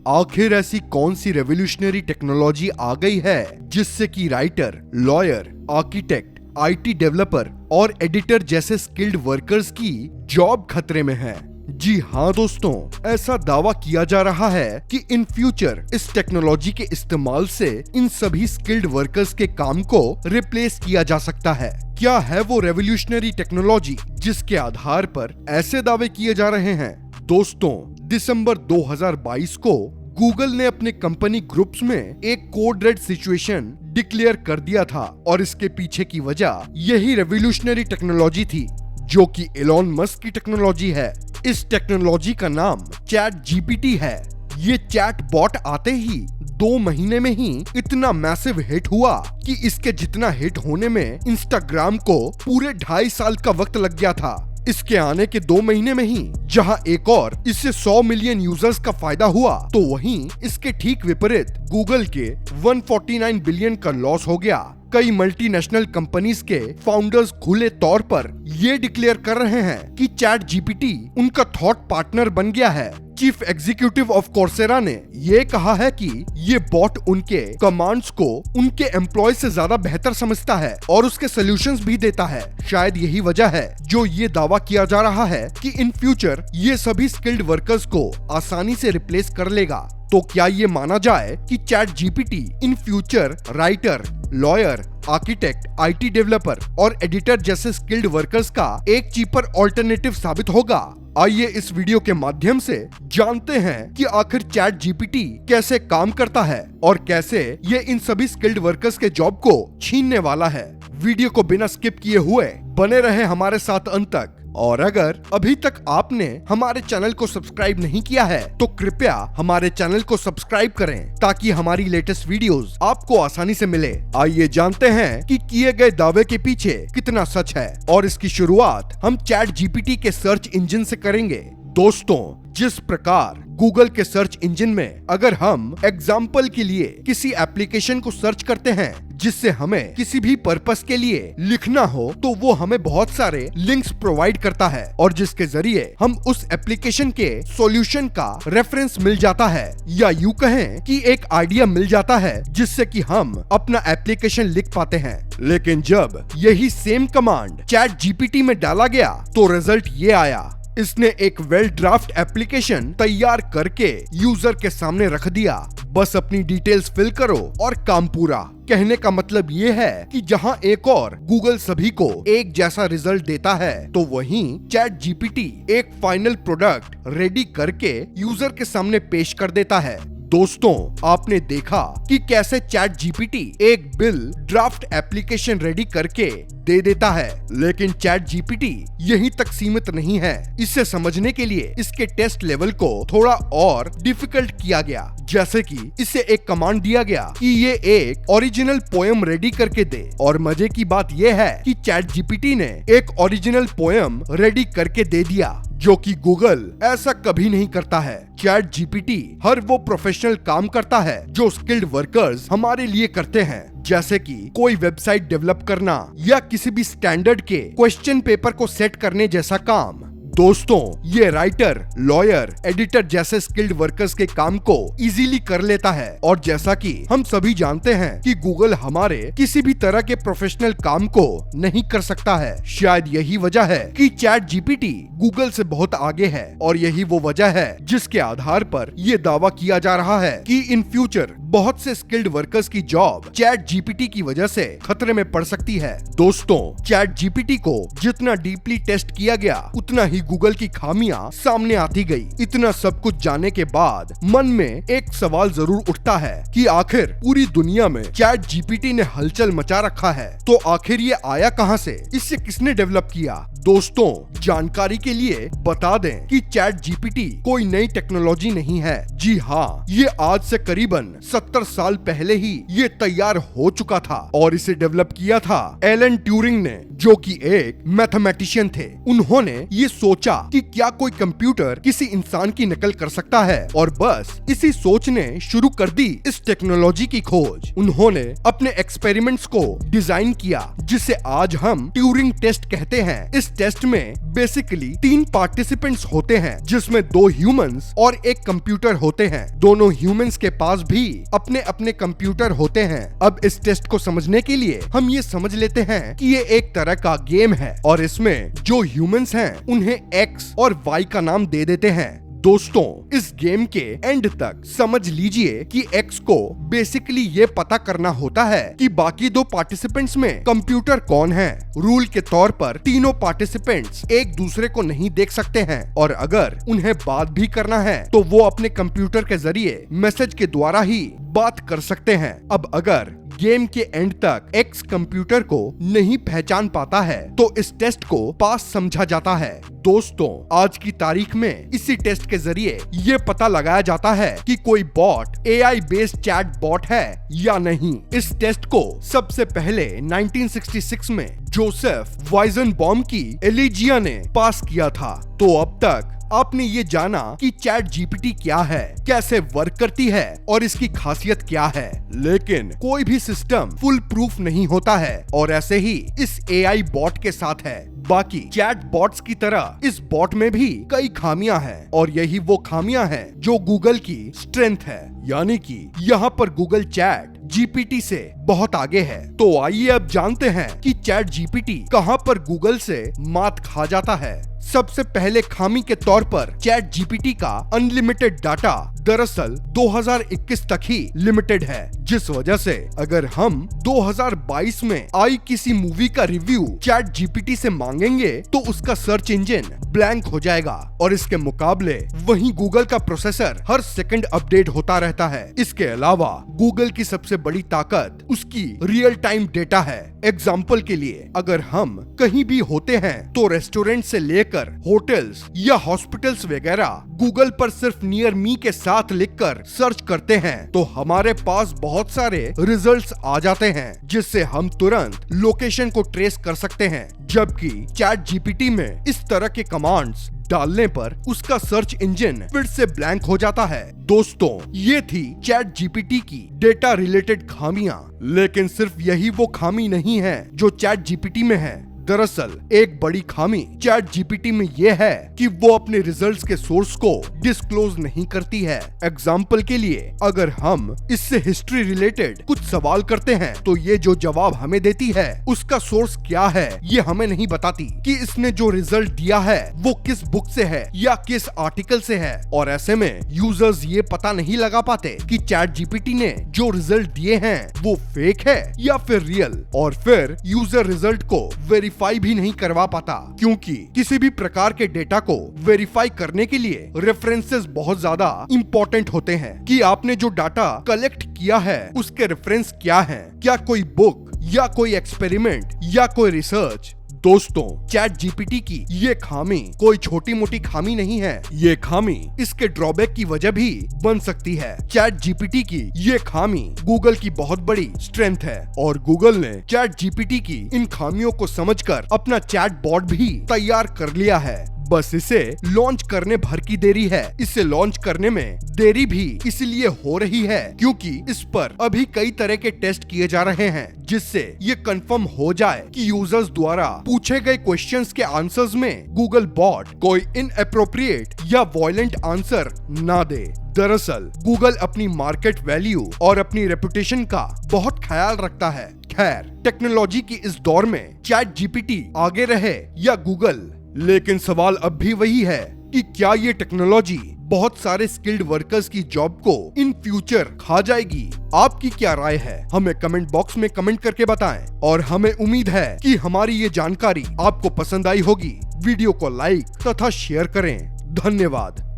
आखिर ऐसी कौन सी रेवोल्यूशनरी टेक्नोलॉजी आ गई है जिससे कि writer, lawyer, architect, IT developer और एडिटर जैसे स्किल्ड वर्कर्स की जॉब खतरे में है। जी हाँ दोस्तों, ऐसा दावा किया जा रहा है कि इन फ्यूचर इस टेक्नोलॉजी के इस्तेमाल से इन सभी स्किल्ड वर्कर्स के काम को रिप्लेस किया जा सकता है। क्या है वो रेवोल्यूशनरी टेक्नोलॉजी जिसके आधार पर ऐसे दावे किए जा रहे हैं? दोस्तों, दिसंबर 2022 को गूगल ने अपने कंपनी ग्रुप्स में एक कोड रेड सिचुएशन डिक्लेयर कर दिया था और इसके पीछे की वजह यही रेवोल्यूशनरी टेक्नोलॉजी थी जो कि एलोन मस्क की टेक्नोलॉजी है। इस टेक्नोलॉजी का नाम चैट जीपीटी है। ये चैट बॉट आते ही 2 महीने में ही इतना मैसिव हिट हुआ कि इसके जितना हिट होने में इंस्टाग्राम को पूरे 2.5 साल का वक्त लग गया था। इसके आने के 2 महीने में ही जहां एक और इससे 100 मिलियन यूजर्स का फायदा हुआ, तो वहीं इसके ठीक विपरीत गूगल के 149 बिलियन का लॉस हो गया। कई मल्टीनेशनल कंपनीज के फाउंडर्स खुले तौर पर ये डिक्लेयर कर रहे हैं कि चैट जीपीटी उनका थॉट पार्टनर बन गया है। चीफ एग्जीक्यूटिव ऑफ कोर्सेरा ने ये कहा है कि ये बॉट उनके कमांड्स को उनके एम्प्लॉय से ज्यादा बेहतर समझता है और उसके सॉल्यूशंस भी देता है। शायद यही वजह है जो ये दावा किया जा रहा है कि इन फ्यूचर ये सभी स्किल्ड वर्कर्स को आसानी से रिप्लेस कर लेगा। तो क्या ये माना जाए कि chat GPT in future writer, lawyer, architect, IT developer और एडिटर जैसे स्किल्ड वर्कर्स का एक चीपर ऑल्टरनेटिव साबित होगा? आइए इस वीडियो के माध्यम से जानते हैं कि आखिर चैट जीपीटी कैसे काम करता है और कैसे ये इन सभी स्किल्ड वर्कर्स के जॉब को छीनने वाला है। वीडियो को बिना स्किप किए हुए बने रहे हमारे साथ अंत तक। और अगर अभी तक आपने हमारे चैनल को सब्सक्राइब नहीं किया है तो कृपया हमारे चैनल को सब्सक्राइब करें ताकि हमारी लेटेस्ट वीडियोस आपको आसानी से मिले। आइए जानते हैं कि किए गए दावे के पीछे कितना सच है और इसकी शुरुआत हम चैट जीपीटी के सर्च इंजन से करेंगे। दोस्तों, जिस प्रकार गूगल के सर्च इंजन में अगर हम एग्जाम्पल के लिए किसी एप्लीकेशन को सर्च करते हैं जिससे हमें किसी भी पर्पस के लिए लिखना हो, तो वो हमें बहुत सारे लिंक्स प्रोवाइड करता है और जिसके जरिए हम उस एप्लीकेशन के सॉल्यूशन का रेफरेंस मिल जाता है, या यूं कहें कि एक आइडिया मिल जाता है जिससे कि हम अपना एप्लीकेशन लिख पाते हैं। लेकिन जब यही सेम कमांड चैट जीपीटी में डाला गया तो रिजल्ट ये आया। इसने एक वेल ड्राफ्ट एप्लीकेशन तैयार करके यूजर के सामने रख दिया। बस अपनी डिटेल्स फिल करो और काम पूरा। कहने का मतलब ये है कि जहां एक और गूगल सभी को एक जैसा रिजल्ट देता है, तो वहीं चैट जीपीटी एक फाइनल प्रोडक्ट रेडी करके यूजर के सामने पेश कर देता है। दोस्तों, आपने देखा कि कैसे चैट जीपीटी एक बिल ड्राफ्ट एप्लीकेशन रेडी करके दे देता है, लेकिन चैट जीपीटी यहीं तक सीमित नहीं है। इसे समझने के लिए इसके टेस्ट लेवल को थोड़ा और डिफिकल्ट किया गया। जैसे कि इसे एक कमांड दिया गया कि ये एक ओरिजिनल पोएम रेडी करके दे, और मजे की बात ये है कि चैट जीपीटी ने एक ओरिजिनल पोएम रेडी करके दे दिया, जो कि गूगल ऐसा कभी नहीं करता है। चैट जीपीटी हर वो प्रोफेशनल काम करता है जो स्किल्ड वर्कर्स हमारे लिए करते हैं, जैसे कि कोई वेबसाइट डेवलप करना या किसी भी स्टैंडर्ड के क्वेश्चन पेपर को सेट करने जैसा काम। दोस्तों, ये राइटर, लॉयर, एडिटर जैसे स्किल्ड वर्कर्स के काम को इजीली कर लेता है। और जैसा कि हम सभी जानते हैं कि गूगल हमारे किसी भी तरह के प्रोफेशनल काम को नहीं कर सकता है। शायद यही वजह है कि चैट जीपीटी गूगल से बहुत आगे है, और यही वो वजह है जिसके आधार पर ये दावा किया जा रहा है कि इन फ्यूचर बहुत से स्किल्ड वर्कर्स की जॉब चैट जीपीटी की वजह से खतरे में पड़ सकती है। दोस्तों, चैट जीपीटी को जितना डीपली टेस्ट किया गया, उतना ही गूगल की खामियां सामने आती गई। इतना सब कुछ जानने के बाद मन में एक सवाल जरूर उठता है कि आखिर पूरी दुनिया में चैट जीपीटी ने हलचल मचा रखा है, तो आखिर ये आया कहां से? इसे किसने डेवलप किया? दोस्तों, जानकारी के लिए बता दें कि चैट जीपीटी कोई नई टेक्नोलॉजी नहीं है। जी हाँ, ये आज से करीबन 70 साल पहले ही ये तैयार हो चुका था और इसे डेवलप किया था एलन ट्यूरिंग ने, जो कि एक मैथमेटिशियन थे। उन्होंने ये सोचा कि क्या कोई कंप्यूटर किसी इंसान की नकल कर सकता है, और बस इसी सोच ने शुरू कर दी इस टेक्नोलॉजी की खोज। उन्होंने अपने एक्सपेरिमेंट्स को डिजाइन किया जिसे आज हम ट्यूरिंग टेस्ट कहते हैं। इस टेस्ट में बेसिकली 3 पार्टिसिपेंट्स होते हैं, जिसमें 2 ह्यूमंस और एक कंप्यूटर होते हैं। दोनों ह्यूमंस के पास भी अपने अपने कंप्यूटर होते हैं। अब इस टेस्ट को समझने के लिए हम ये समझ लेते हैं कि ये एक तरह का गेम है और इसमें जो ह्यूमंस हैं उन्हें X और Y का नाम दे देते हैं। दोस्तों, इस गेम के एंड तक समझ लीजिए कि X को बेसिकली ये पता करना होता है कि बाकी 2 पार्टिसिपेंट्स में कंप्यूटर कौन है। रूल के तौर पर तीनों पार्टिसिपेंट्स एक दूसरे को नहीं देख सकते हैं और अगर उन्हें बात भी करना है तो वो अपने कंप्यूटर के जरिए मैसेज के द्वारा ही बात कर सकते हैं। अब अगर गेम के एंड तक X कंप्यूटर को नहीं पहचान पाता है तो इस टेस्ट को पास समझा जाता है। दोस्तों, आज की तारीख में इसी टेस्ट के जरिए ये पता लगाया जाता है कि कोई bot AI based chat bot है या नहीं। इस टेस्ट को सबसे पहले 1966 में जोसेफ वाइजनबॉम की एलिजिया ने पास किया था। तो अब तक आपने ये जाना कि चैट जीपीटी क्या है, कैसे वर्क करती है और इसकी खासियत क्या है। लेकिन कोई भी सिस्टम फुल प्रूफ नहीं होता है और ऐसे ही इस AI बॉट के साथ है। बाकी चैट बॉट्स की तरह इस बॉट में भी कई खामियां हैं और यही वो खामियां हैं जो गूगल की स्ट्रेंथ है, यानी कि यहाँ पर गूगल चैट जीपीटी से बहुत आगे है। तो आइए अब जानते हैं कि चैट जीपीटी कहाँ पर गूगल से मात खा जाता है। सबसे पहले खामी के तौर पर चैट जीपीटी का अनलिमिटेड डाटा दरअसल 2021 तक ही लिमिटेड है, जिस वजह से अगर हम 2022 में आई किसी मूवी का रिव्यू चैट जीपीटी से मांगेंगे तो उसका सर्च इंजन ब्लैंक हो जाएगा और इसके मुकाबले वहीं गूगल का प्रोसेसर हर सेकंड अपडेट होता रहता है। इसके अलावा गूगल की सबसे बड़ी ताकत उसकी रियल टाइम डेटा है। एग्जाम्पल के लिए अगर हम कहीं भी होते हैं तो रेस्टोरेंट से लेकर होटल्स या हॉस्पिटल्स वगैरह गूगल पर सिर्फ नियर मी के साथ लिखकर सर्च करते हैं तो हमारे पास बहुत सारे रिजल्ट्स आ जाते हैं, जिससे हम तुरंत लोकेशन को ट्रेस कर सकते हैं। जबकि चैट जीपीटी में इस तरह के कमांड्स डालने पर उसका सर्च इंजन फिर से ब्लैंक हो जाता है। दोस्तों, ये थी चैट जीपीटी की डेटा रिलेटेड खामियां, लेकिन सिर्फ यही वो खामी नहीं है जो चैट जीपीटी में है। दरअसल एक बड़ी खामी चैट जीपीटी में ये है कि वो अपने रिजल्ट्स के सोर्स को डिस्क्लोज नहीं करती है। एग्जाम्पल के लिए अगर हम इससे हिस्ट्री रिलेटेड कुछ सवाल करते हैं तो ये जो जवाब हमें देती है उसका सोर्स क्या है ये हमें नहीं बताती कि इसने जो रिजल्ट दिया है वो किस बुक से है या किस आर्टिकल से है। और ऐसे में यूजर्स ये पता नहीं लगा पाते कि चैट जीपीटी ने जो रिजल्ट दिए हैं वो फेक है या फिर रियल, और फिर यूजर रिजल्ट को वेरीफाई भी नहीं करवा पाता, क्योंकि किसी भी प्रकार के डेटा को वेरीफाई करने के लिए रेफरेंसेस बहुत ज्यादा इंपॉर्टेंट होते हैं कि आपने जो डाटा कलेक्ट किया है उसके रेफरेंस क्या हैं, क्या कोई बुक या कोई एक्सपेरिमेंट या कोई रिसर्च। दोस्तों, चैट जीपीटी की ये खामी कोई छोटी मोटी खामी नहीं है, ये खामी इसके ड्रॉबैक की वजह भी बन सकती है। चैट जीपीटी की ये खामी गूगल की बहुत बड़ी स्ट्रेंथ है और गूगल ने चैट जीपीटी की इन खामियों को समझकर अपना चैट बॉट भी तैयार कर लिया है। बस इसे लॉन्च करने भर की देरी है। इसे लॉन्च करने में देरी भी इसलिए हो रही है क्योंकि इस पर अभी कई तरह के टेस्ट किए जा रहे हैं, जिससे ये कंफर्म हो जाए कि यूजर्स द्वारा पूछे गए क्वेश्चंस के आंसर्स में गूगल बॉट कोई इनएप्रोप्रिएट या वॉयलेंट आंसर ना दे। दरअसल गूगल अपनी मार्केट वैल्यू और अपनी रेपुटेशन का बहुत ख्याल रखता है। खैर, टेक्नोलॉजी की इस दौर में चैट जीपीटी आगे रहे या गूगल, लेकिन सवाल अब भी वही है कि क्या ये टेक्नोलॉजी बहुत सारे स्किल्ड वर्कर्स की जॉब को इन फ्यूचर खा जाएगी। आपकी क्या राय है, हमें कमेंट बॉक्स में कमेंट करके बताएं और हमें उम्मीद है कि हमारी ये जानकारी आपको पसंद आई होगी। वीडियो को लाइक तथा शेयर करें। धन्यवाद।